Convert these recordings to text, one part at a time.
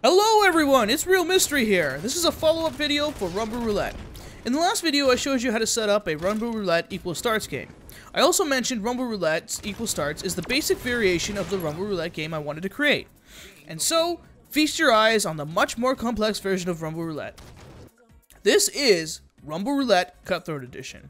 Hello everyone, it's RealMistry here. This is a follow-up video for Rumble Roulette. In the last video I showed you how to set up a Rumble Roulette Equal Starts game. I also mentioned Rumble Roulette Equal Starts is the basic variation of the Rumble Roulette game I wanted to create. And so, feast your eyes on the much more complex version of Rumble Roulette. This is Rumble Roulette Cutthroat Edition.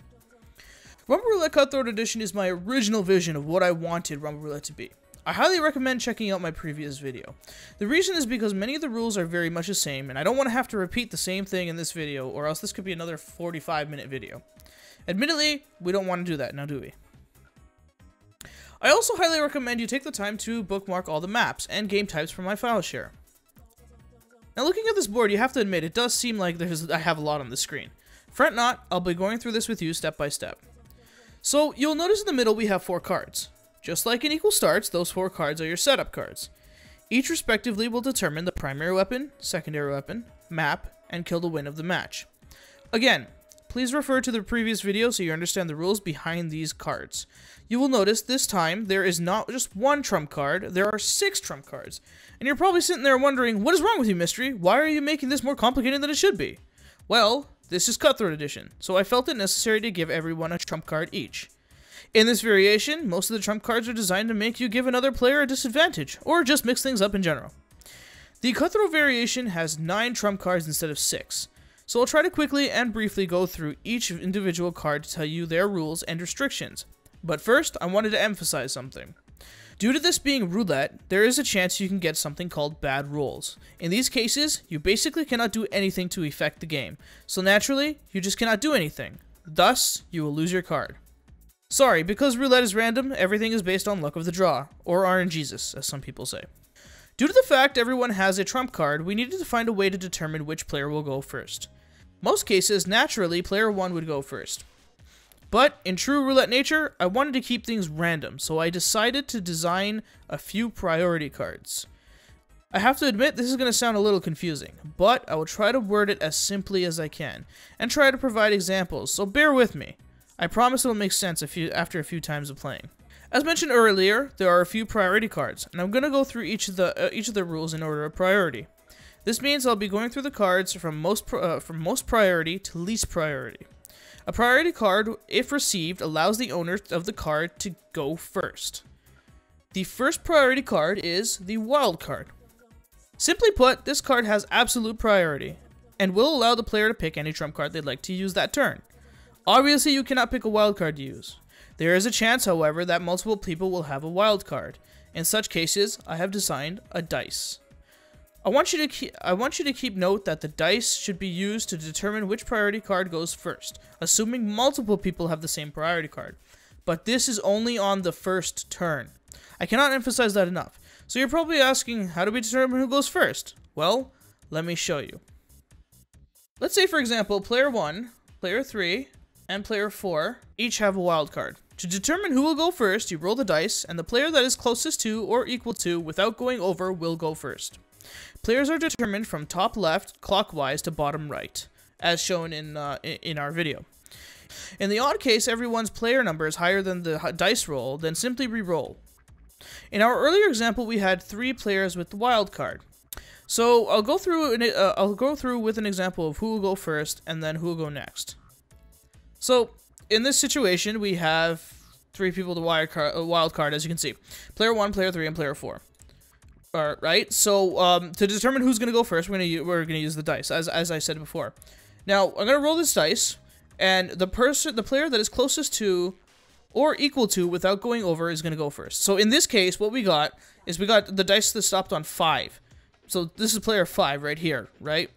Rumble Roulette Cutthroat Edition is my original vision of what I wanted Rumble Roulette to be. I highly recommend checking out my previous video. The reason is because many of the rules are very much the same, and I don't want to have to repeat the same thing in this video, or else this could be another 45-minute video. Admittedly, we don't want to do that, now do we? I also highly recommend you take the time to bookmark all the maps and game types from my file share. Now looking at this board, you have to admit, it does seem like I have a lot on the screen. Fret not, I'll be going through this with you step by step. So, you'll notice in the middle we have 4 cards. Just like in Equal Starts, those 4 cards are your setup cards. Each respectively will determine the primary weapon, secondary weapon, map, and kill to win of the match. Again, please refer to the previous video so you understand the rules behind these cards. You will notice this time there is not just 1 trump card, there are 6 trump cards. And you're probably sitting there wondering, what is wrong with you, Mystery? Why are you making this more complicated than it should be? Well, this is Cutthroat Edition, so I felt it necessary to give everyone a trump card each. In this variation, most of the trump cards are designed to make you give another player a disadvantage, or just mix things up in general. The Cutthroat variation has 9 trump cards instead of 6, so I'll try to quickly and briefly go through each individual card to tell you their rules and restrictions. But first, I wanted to emphasize something. Due to this being roulette, there is a chance you can get something called bad rolls. In these cases, you basically cannot do anything to affect the game, so naturally, you just cannot do anything. Thus, you will lose your card. Sorry, because roulette is random, everything is based on luck of the draw, or RNGesus, as some people say. Due to the fact everyone has a trump card, we needed to find a way to determine which player will go first. Most cases, naturally, player 1 would go first. But, in true roulette nature, I wanted to keep things random, so I decided to design a few priority cards. I have to admit, this is going to sound a little confusing, but I will try to word it as simply as I can, and try to provide examples, so bear with me. I promise it'll make sense after a few times of playing. As mentioned earlier, there are a few priority cards, and I'm going to go through each of the rules in order of priority. This means I'll be going through the cards from most priority to least priority. A priority card, if received, allows the owner of the card to go first. The first priority card is the wild card. Simply put, this card has absolute priority, and will allow the player to pick any trump card they'd like to use that turn. Obviously, you cannot pick a wild card to use. There is a chance, however, that multiple people will have a wild card. In such cases, I have designed a dice. I want you to keep note that the dice should be used to determine which priority card goes first, assuming multiple people have the same priority card. But this is only on the first turn. I cannot emphasize that enough. So you're probably asking, how do we determine who goes first? Well, let me show you. Let's say, for example, player 1, player 3, and player 4 each have a wild card. To determine who will go first, you roll the dice, and the player that is closest to or equal to without going over will go first. Players are determined from top left clockwise to bottom right, as shown in our video. In the odd case, everyone's player number is higher than the dice roll, then simply re-roll. In our earlier example, we had 3 players with the wild card. So I'll go through with an example of who will go first and then who will go next. So, in this situation, we have 3 people with a wild card, as you can see. Player 1, player 3, and player 4. Alright, so, to determine who's going to go first, we're going to use the dice, as I said before. Now, I'm going to roll this dice, and the player that is closest to or equal to without going over is going to go first. So, in this case, what we got is we got the dice that stopped on 5. So, this is player 5 right here, right?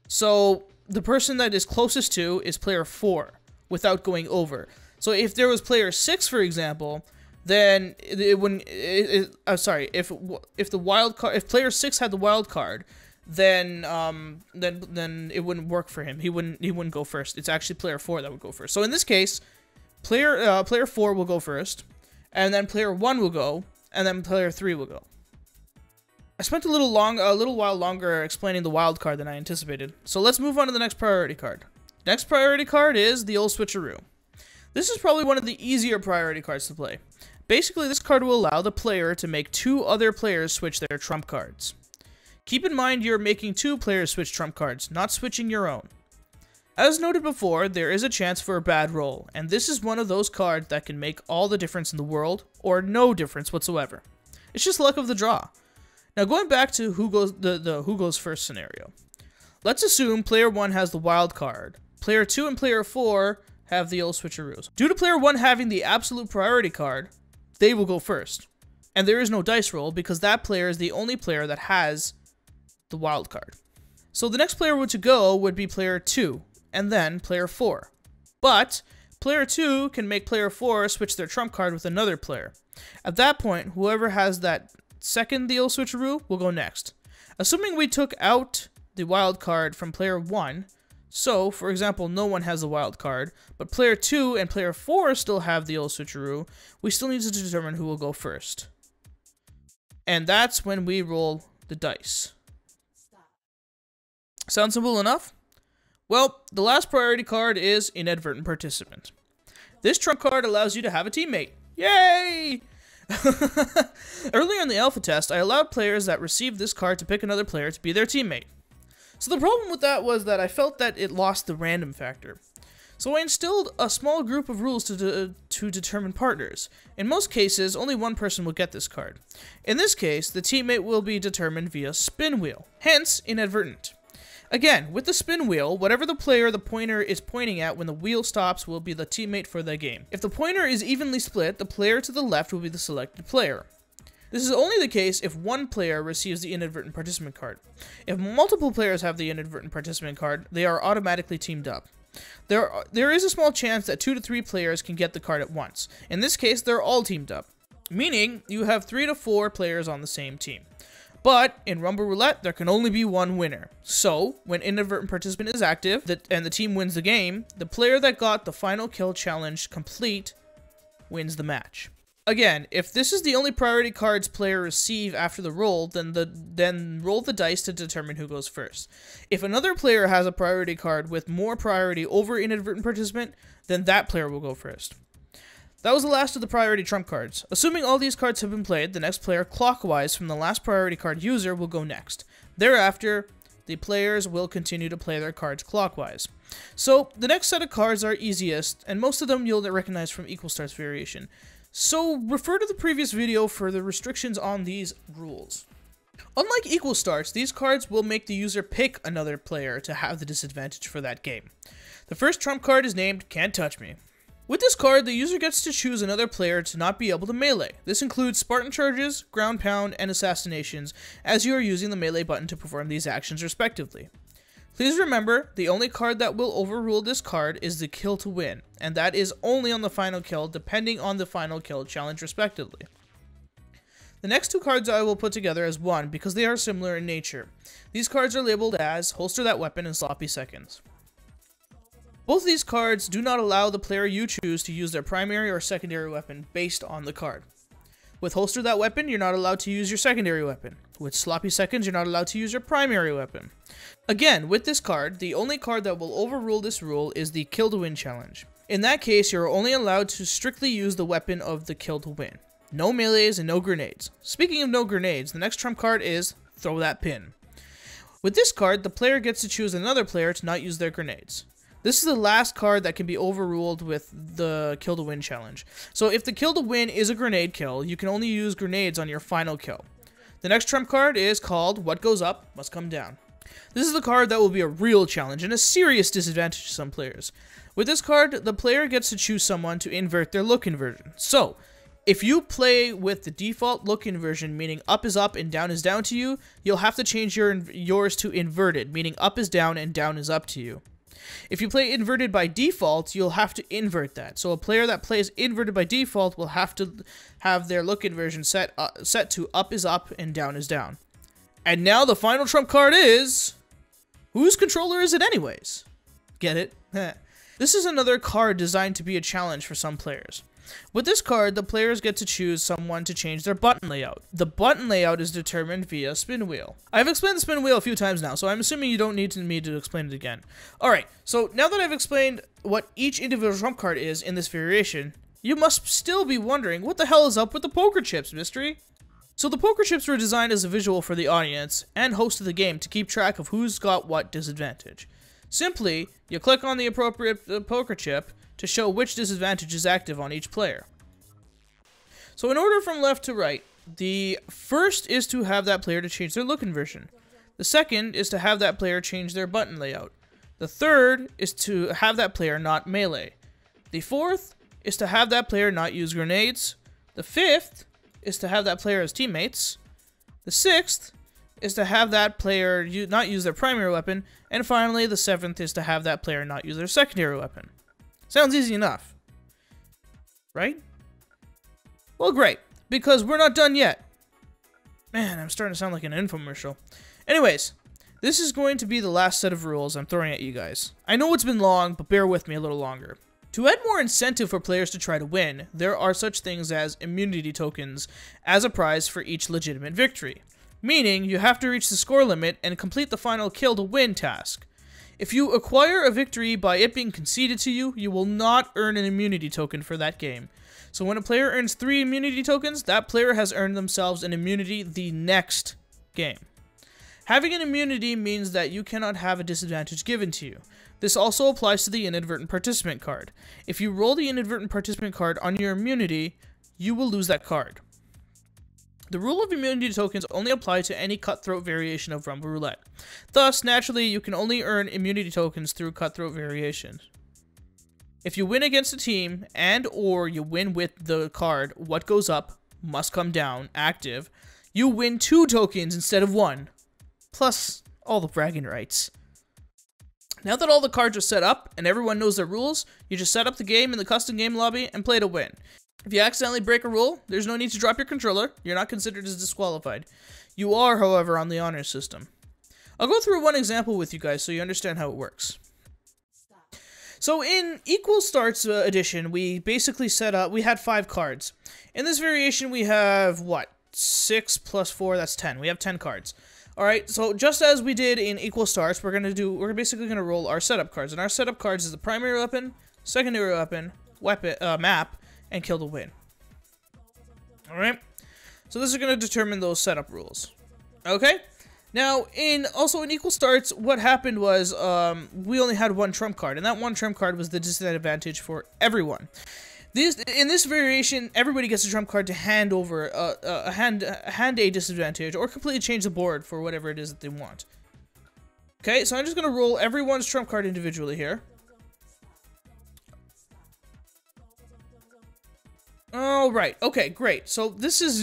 So, the person that is closest to is player 4 without going over. So if there was player 6, for example, then it wouldn't. Sorry, if player 6 had the wild card, then it wouldn't work for him. He wouldn't go first. It's actually player 4 that would go first. So in this case, player 4 will go first, and then player 1 will go, and then player 3 will go. I spent a little while longer explaining the wild card than I anticipated, so let's move on to the next priority card. Next priority card is the old switcheroo. This is probably one of the easier priority cards to play. Basically, this card will allow the player to make 2 other players switch their trump cards. Keep in mind you're making two players switch trump cards, not switching your own. As noted before, there is a chance for a bad roll, and this is one of those cards that can make all the difference in the world, or no difference whatsoever. It's just luck of the draw. Now going back to who goes first scenario. Let's assume player 1 has the wild card. Player 2 and player 4 have the old switcheroos. Due to player 1 having the absolute priority card, they will go first. And there is no dice roll because that player is the only player that has the wild card. So the next player to go would be player 2, and then player 4. But player 2 can make player 4 switch their trump card with another player. At that point, whoever has that second the old switcheroo will go next. Assuming we took out the wild card from player 1, so, for example, no one has the wild card, but player 2 and player 4 still have the old switcheroo, we still need to determine who will go first. And that's when we roll the dice. Sound simple enough? Well, the last priority card is Inadvertent Participant. This trump card allows you to have a teammate. Yay! Earlier in the alpha test, I allowed players that received this card to pick another player to be their teammate. So the problem with that was that I felt that it lost the random factor. So I instilled a small group of rules to determine partners. In most cases, only one person will get this card. In this case, the teammate will be determined via spin wheel, hence inadvertent. Again, with the spin wheel, whatever the player the pointer is pointing at when the wheel stops will be the teammate for the game. If the pointer is evenly split, the player to the left will be the selected player. This is only the case if one player receives the Inadvertent Participant card. If multiple players have the Inadvertent Participant card, they are automatically teamed up. There is a small chance that 2 to 3 players can get the card at once. In this case, they're all teamed up, meaning you have 3 to 4 players on the same team. But in Rumble Roulette, there can only be one winner. So, when Inadvertent Participant is active and the team wins the game, the player that got the final kill challenge complete wins the match. Again, if this is the only priority cards player receive after the roll, then roll the dice to determine who goes first. If another player has a priority card with more priority over Inadvertent Participant, then that player will go first. That was the last of the priority trump cards. Assuming all these cards have been played, the next player clockwise from the last priority card user will go next. Thereafter, the players will continue to play their cards clockwise. So, the next set of cards are easiest, and most of them you'll recognize from Equal Starts variation. So, refer to the previous video for the restrictions on these rules. Unlike Equal Starts, these cards will make the user pick another player to have the disadvantage for that game. The first trump card is named Can't Touch Me. With this card, the user gets to choose another player to not be able to melee. This includes Spartan Charges, Ground Pound, and Assassinations, as you are using the melee button to perform these actions respectively. Please remember, the only card that will overrule this card is the Kill to Win, and that is only on the final kill, depending on the final kill challenge respectively. The next two cards I will put together as one because they are similar in nature. These cards are labeled as Holster That Weapon and Sloppy Seconds. Both of these cards do not allow the player you choose to use their primary or secondary weapon based on the card. With Holster That Weapon, you're not allowed to use your secondary weapon. With Sloppy Seconds, you're not allowed to use your primary weapon. Again, with this card, the only card that will overrule this rule is the Kill to Win challenge. In that case, you're only allowed to strictly use the weapon of the Kill to Win. No melees and no grenades. Speaking of no grenades, the next trump card is Throw That Pin. With this card, the player gets to choose another player to not use their grenades. This is the last card that can be overruled with the Kill to Win challenge. So if the Kill to Win is a grenade kill, you can only use grenades on your final kill. The next trump card is called What Goes Up Must Come Down. This is the card that will be a real challenge and a serious disadvantage to some players. With this card, the player gets to choose someone to invert their look inversion. So, if you play with the default look inversion, meaning up is up and down is down to you, you'll have to change yours to inverted, meaning up is down and down is up to you. If you play inverted by default, you'll have to invert that. So a player that plays inverted by default will have to have their look inversion set to up is up and down is down. And now the final trump card is... whose controller is it anyways? Get it? This is another card designed to be a challenge for some players. With this card, the players get to choose someone to change their button layout. The button layout is determined via spin wheel. I've explained the spin wheel a few times now, so I'm assuming you don't need me to explain it again. Alright, so now that I've explained what each individual trump card is in this variation, you must still be wondering, what the hell is up with the poker chips, Mystery? So the poker chips were designed as a visual for the audience and host of the game to keep track of who's got what disadvantage. Simply, you click on the appropriate poker chip to show which disadvantage is active on each player. So in order from left to right, the first is to have that player to change their look inversion. The second is to have that player change their button layout. The third is to have that player not melee. The fourth is to have that player not use grenades. The fifth is to have that player as teammates. The sixth is to have that player not use their primary weapon. And finally, the seventh is to have that player not use their secondary weapon. Sounds easy enough, right? Well, great, because we're not done yet. Man, I'm starting to sound like an infomercial. Anyways, this is going to be the last set of rules I'm throwing at you guys. I know it's been long, but bear with me a little longer. To add more incentive for players to try to win, there are such things as immunity tokens as a prize for each legitimate victory. Meaning, you have to reach the score limit and complete the final kill to win task. If you acquire a victory by it being conceded to you, you will not earn an immunity token for that game. So when a player earns 3 immunity tokens, that player has earned themselves an immunity the next game. Having an immunity means that you cannot have a disadvantage given to you. This also applies to the inadvertent participant card. If you roll the inadvertent participant card on your immunity, you will lose that card. The rule of immunity tokens only apply to any cutthroat variation of Rumble Roulette. Thus, naturally, you can only earn immunity tokens through cutthroat variations. If you win against a team and/or you win with the card what goes up must come down active, you win 2 tokens instead of 1, plus all the bragging rights. Now that all the cards are set up and everyone knows their rules, you just set up the game in the custom game lobby and play to win. If you accidentally break a rule, there's no need to drop your controller. You're not considered as disqualified. You are, however, on the honor system. I'll go through one example with you guys so you understand how it works. So in Equal Starts edition, we basically we had 5 cards. In this variation, we have, what? 6 plus 4, that's 10. We have 10 cards. Alright, so just as we did in Equal Starts, we're basically going to roll our setup cards. And our setup cards is the primary weapon, secondary weapon, map, and kill to win. Alright? So this is going to determine those setup rules. Okay? Now, also in Equal Starts, what happened was, we only had 1 trump card, and that 1 trump card was the disadvantage for everyone. In this variation, everybody gets a trump card to hand over hand a disadvantage, or completely change the board for whatever it is that they want. Okay, so I'm just going to roll everyone's trump card individually here. Alright, okay, great. So this is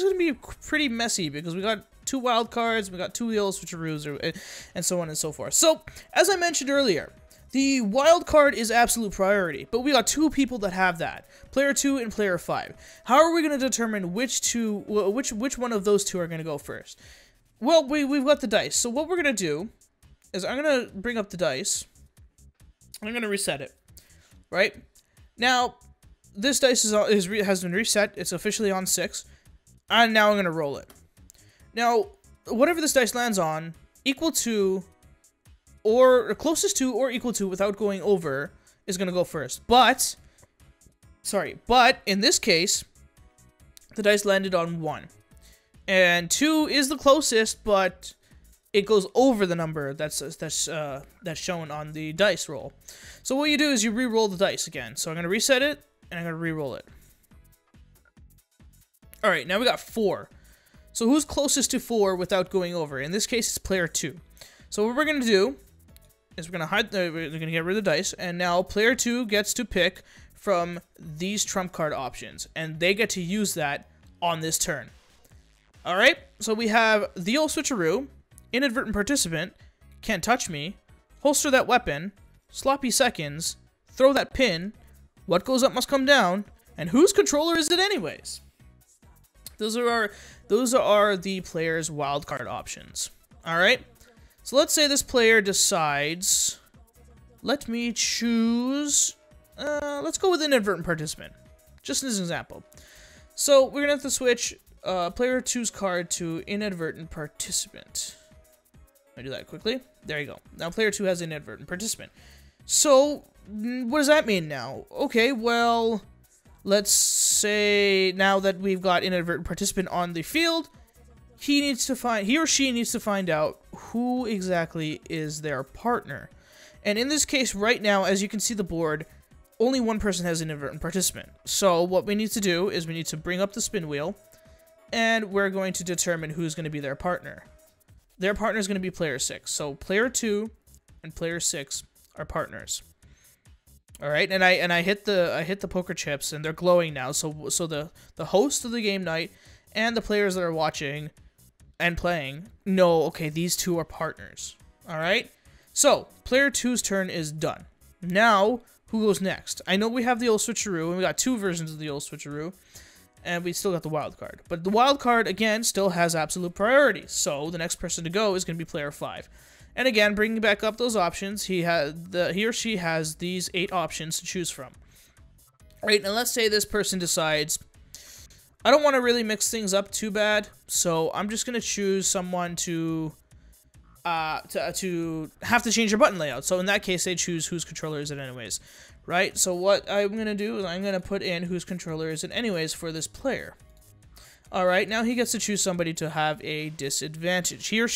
going to be pretty messy, because we got 2 wild cards, we got 2 real switcheroos, and so on and so forth. So, as I mentioned earlier, the wild card is absolute priority, but we got 2 people that have that. Player 2 and player 5. How are we going to determine which one of those 2 are going to go first? Well, we've got the dice. So what we're going to do is I'm going to bring up the dice. I'm going to reset it. Right? Now, this dice has been reset. It's officially on 6. And now I'm going to roll it. Now, whatever this dice lands on, equal to or closest to or equal to without going over is going to go first. But in this case, the dice landed on 1. And 2 is the closest, but it goes over the number that's shown on the dice roll. So what you do is you re-roll the dice again. So I'm going to reset it, and I'm going to re-roll it. Alright, now we got 4. So who's closest to 4 without going over? In this case, it's player 2. So what we're going to do is we're going to get rid of the dice, and now player 2 gets to pick from these trump card options, and they get to use that on this turn. Alright, so we have the old switcheroo, inadvertent participant, can't touch me, holster that weapon, sloppy seconds, throw that pin, what goes up must come down, and whose controller is it anyways? Those are the player's wildcard options. Alright? So let's say this player decides, let me choose, let's go with inadvertent participant, just as an example. So we're going to have to switch player 2's card to inadvertent participant. Let me do that quickly. There you go. Now player 2 has inadvertent participant. So what does that mean now? Okay, well, let's say now that we've got inadvertent participant on the field, he or she needs to find out who exactly is their partner. And in this case right now, as you can see the board, only one person has inadvertent participant. So what we need to do is we need to bring up the spin wheel, and we're going to determine who's going to be their partner. Their partner is going to be player 6. So player 2 and player 6 are partners. All right, and I hit the poker chips, and they're glowing now. So the host of the game night and the players that are watching and playing know, okay, these two are partners. All right, so player 2's turn is done. Now who goes next? I know we have the old switcheroo, and we got 2 versions of the old switcheroo, and we still got the wild card. But the wild card again still has absolute priority. So the next person to go is going to be player 5. And again, bringing back up those options, he or she has these 8 options to choose from. Right, and let's say this person decides, I don't want to really mix things up too bad, so I'm just going to choose someone to have to change their button layout. So in that case, they choose whose controller is it anyways, right? So what I'm going to do is I'm going to put in whose controller is it anyways for this player. All right, now he gets to choose somebody to have a disadvantage. He or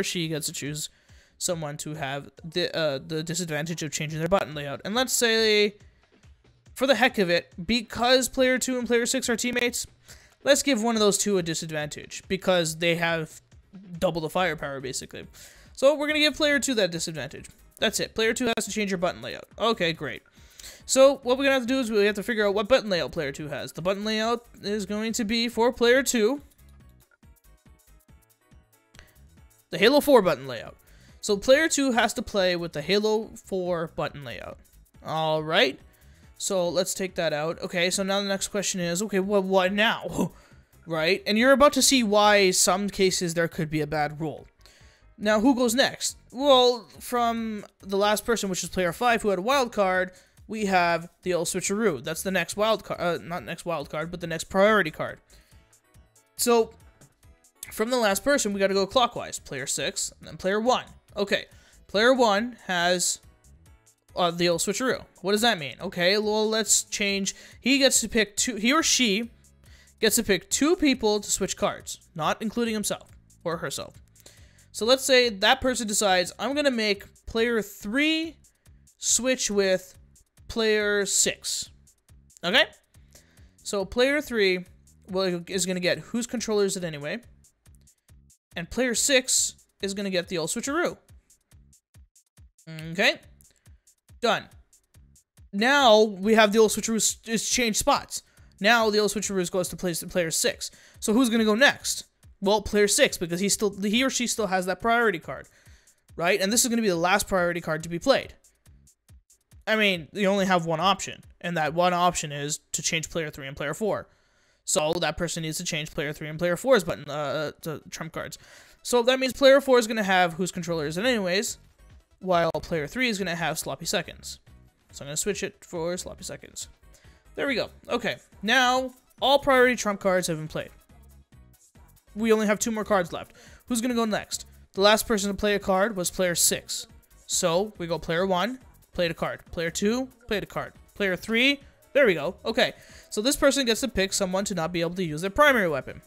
she gets to choose someone to have the disadvantage of changing their button layout. And let's say, for the heck of it, because player 2 and player 6 are teammates, let's give one of those two a disadvantage because they have double the firepower, basically. So we're going to give player 2 that disadvantage. That's it. Player 2 has to change your button layout. Okay, great. So what we're going to have to do is we have to figure out what button layout player 2 has. The button layout is going to be for player 2 the Halo 4 button layout. So player 2 has to play with the Halo 4 button layout. All right. So let's take that out. Okay, so now the next question is, okay, what now? Right? And you're about to see why some cases there could be a bad rule. Now, who goes next? Well, from the last person, which is player 5, who had a wild card, we have the old switcheroo. That's the next wild card, not next wild card, but the next priority card. So, from the last person, we got to go clockwise. Player 6, and then player 1. Okay, player 1 has the old switcheroo. What does that mean? Okay, well, let's change. He or she gets to pick 2 people to switch cards, not including himself or herself. So let's say that person decides, I'm going to make player 3 switch with player 6. Okay? So player 3 is going to get whose controller is it anyway, and player 6 is going to get the old switcheroo. Okay? Done. Now we have the old switcheroo is changed spots. Now the old switcheroo goes to player 6. So who's going to go next? Well, player 6, because he or she still has that priority card, right? And this is going to be the last priority card to be played. I mean, you only have one option, and that one option is to change player 3 and player 4. So that person needs to change player 3 and player 4's button to trump cards. So that means player 4 is going to have whose controller is it anyways, while player 3 is going to have sloppy seconds. So I'm going to switch it for sloppy seconds. There we go. Okay, now all priority trump cards have been played. We only have 2 more cards left. Who's going to go next? The last person to play a card was player 6. So we go player 1, played a card. Player 2, played a card. Player 3, there we go. Okay, so this person gets to pick someone to not be able to use their primary weapon.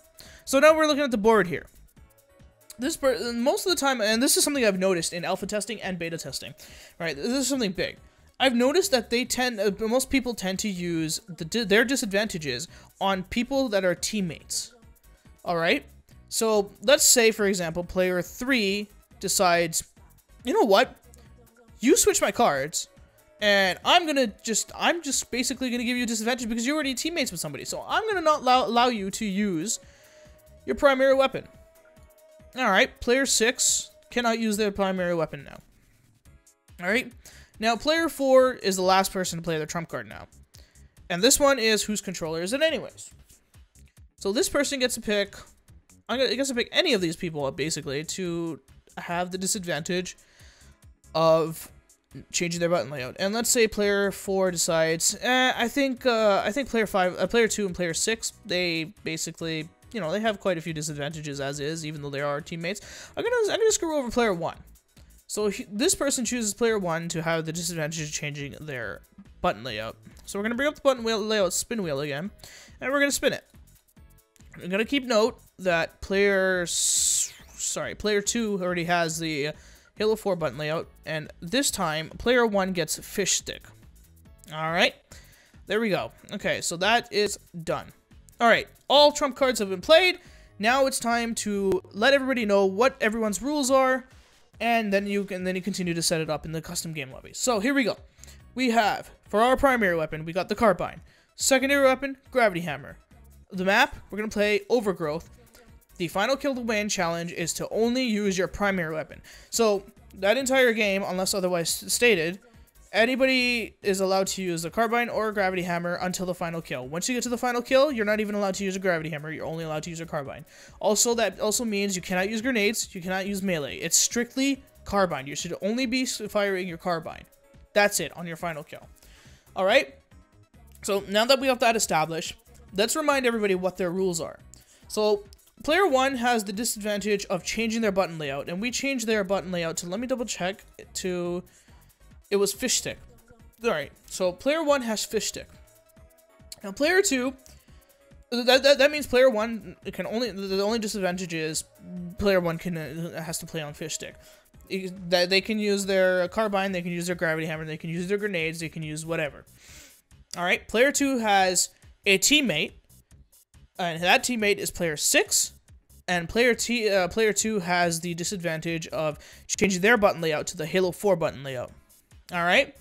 So now we're looking at the board here. Most of the time, and this is something I've noticed in alpha testing and beta testing, right? This is something big. I've noticed that most people tend to use their disadvantages on people that are teammates. All right? So let's say, for example, player 3 decides, you know what? You switch my cards, and I'm just basically gonna give you a disadvantage because you're already teammates with somebody. So I'm gonna not allow you to use your primary weapon. All right, player 6 cannot use their primary weapon now. All right, now player 4 is the last person to play their trump card now, and this one is whose controller is it anyways. So this person gets to pick. It gets to pick any of these people up basically to have the disadvantage of changing their button layout. And let's say player 4 decides, I think player 2 and player 6, they basically, you know, they have quite a few disadvantages as is, even though they are teammates. I'm gonna screw over player 1. So this person chooses player 1 to have the disadvantage of changing their button layout. So we're going to bring up the button wheel layout spin wheel again, and we're going to spin it. I'm going to keep note that player 2 already has the Halo 4 button layout, and this time player 1 gets fish stick. Alright, there we go. Okay, so that is done. Alright, all trump cards have been played. Now it's time to let everybody know what everyone's rules are, and then you continue to set it up in the custom game lobby. So here we go. We have, for our primary weapon, we got the carbine. Secondary weapon, gravity hammer. The map, we're going to play Overgrowth. The final kill to win challenge is to only use your primary weapon. So that entire game, unless otherwise stated, anybody is allowed to use the carbine or a gravity hammer until the final kill. Once you get to the final kill, you're not even allowed to use a gravity hammer. You're only allowed to use a carbine. Also, that also means you cannot use grenades. You cannot use melee. It's strictly carbine. You should only be firing your carbine. That's it on your final kill. All right? So now that we have that established, let's remind everybody what their rules are. So player 1 has the disadvantage of changing their button layout, and we changed their button layout to, let me double check, to, it was fish stick. Alright, so player 1 has fish stick. Now player 2, that means player 1 can only, the only disadvantage is player 1 has to play on fish stick. They can use their carbine, they can use their gravity hammer, they can use their grenades, they can use whatever. Alright, player 2 has a teammate, and that teammate is player 6, and player 2 has the disadvantage of changing their button layout to the Halo 4 button layout. Alright?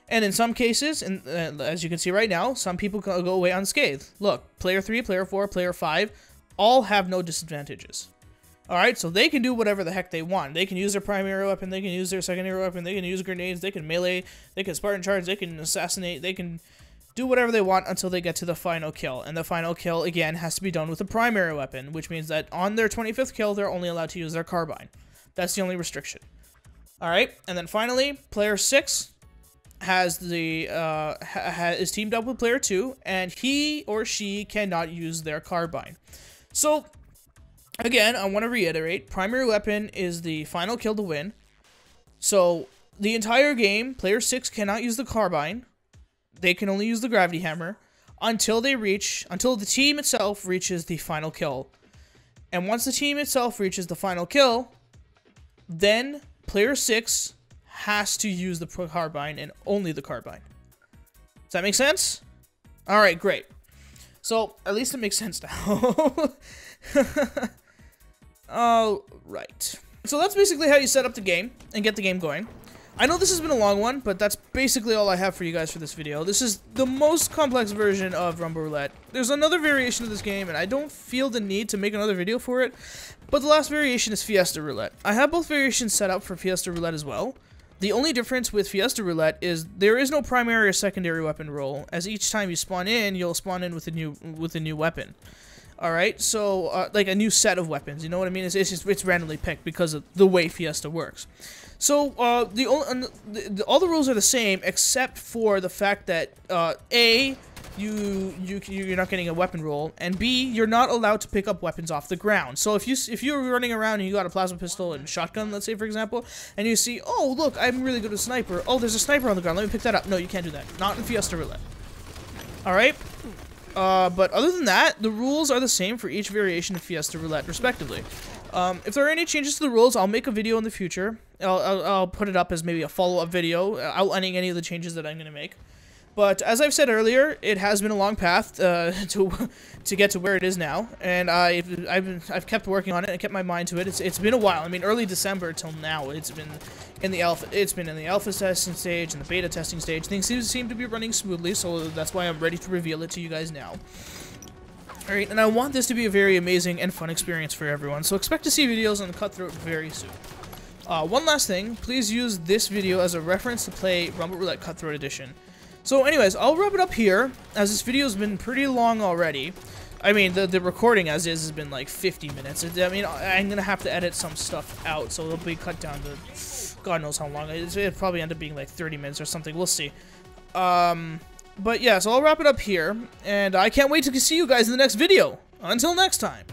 And in some cases, as you can see right now, some people go away unscathed. Look, player 3, player 4, player 5, all have no disadvantages. Alright, so they can do whatever the heck they want. They can use their primary weapon, they can use their secondary weapon, they can use grenades, they can melee, they can Spartan charge, they can assassinate, they can do whatever they want until they get to the final kill. And the final kill, again, has to be done with a primary weapon, which means that on their 25th kill, they're only allowed to use their carbine. That's the only restriction. Alright, and then finally, player 6 has the, is teamed up with player 2, and he or she cannot use their carbine. So, again, I want to reiterate, primary weapon is the final kill to win. So, the entire game, player 6 cannot use the carbine. They can only use the gravity hammer until the team itself reaches the final kill. And once the team itself reaches the final kill, then player 6 has to use the carbine and only the carbine. Does that make sense? Alright, great. So, at least it makes sense now. Alright. So that's basically how you set up the game and get the game going. I know this has been a long one, but that's basically all I have for you guys for this video. This is the most complex version of Rumble Roulette. There's another variation of this game, and I don't feel the need to make another video for it, but the last variation is Fiesta Roulette. I have both variations set up for Fiesta Roulette as well. The only difference with Fiesta Roulette is there is no primary or secondary weapon roll, as each time you spawn in, you'll spawn in with a new weapon. Alright, so, like a new set of weapons, you know what I mean? It's randomly picked because of the way Fiesta works. So, all the rules are the same, except for the fact that, A, you're not getting a weapon roll, and B, you're not allowed to pick up weapons off the ground. So if you're running around and you got a plasma pistol and shotgun, let's say for example, and you see, oh look, I'm really good at sniper. Oh, there's a sniper on the ground. Let me pick that up. No, you can't do that. Not in Fiesta Roulette. All right. But other than that, the rules are the same for each variation of Fiesta Roulette, respectively. If there are any changes to the rules, I'll make a video in the future. I'll put it up as maybe a follow-up video, outlining any of the changes that I'm going to make. But as I've said earlier, it has been a long path to get to where it is now, and I've kept working on it and kept my mind to it. It's been a while. I mean, early December till now, it's been in the alpha. It's been in the alpha testing stage and the beta testing stage. Things seem to be running smoothly, so that's why I'm ready to reveal it to you guys now. All right, and I want this to be a very amazing and fun experience for everyone. So expect to see videos on the Cutthroat very soon. One last thing, please use this video as a reference to play Rumble Roulette Cutthroat Edition. So anyways, I'll wrap it up here, as this video's been pretty long already. I mean, the recording as is has been like 50 minutes. I mean, I'm gonna have to edit some stuff out, so it'll be cut down to God knows how long. It'll probably end up being like 30 minutes or something, we'll see. But yeah, so I'll wrap it up here, and I can't wait to see you guys in the next video. Until next time.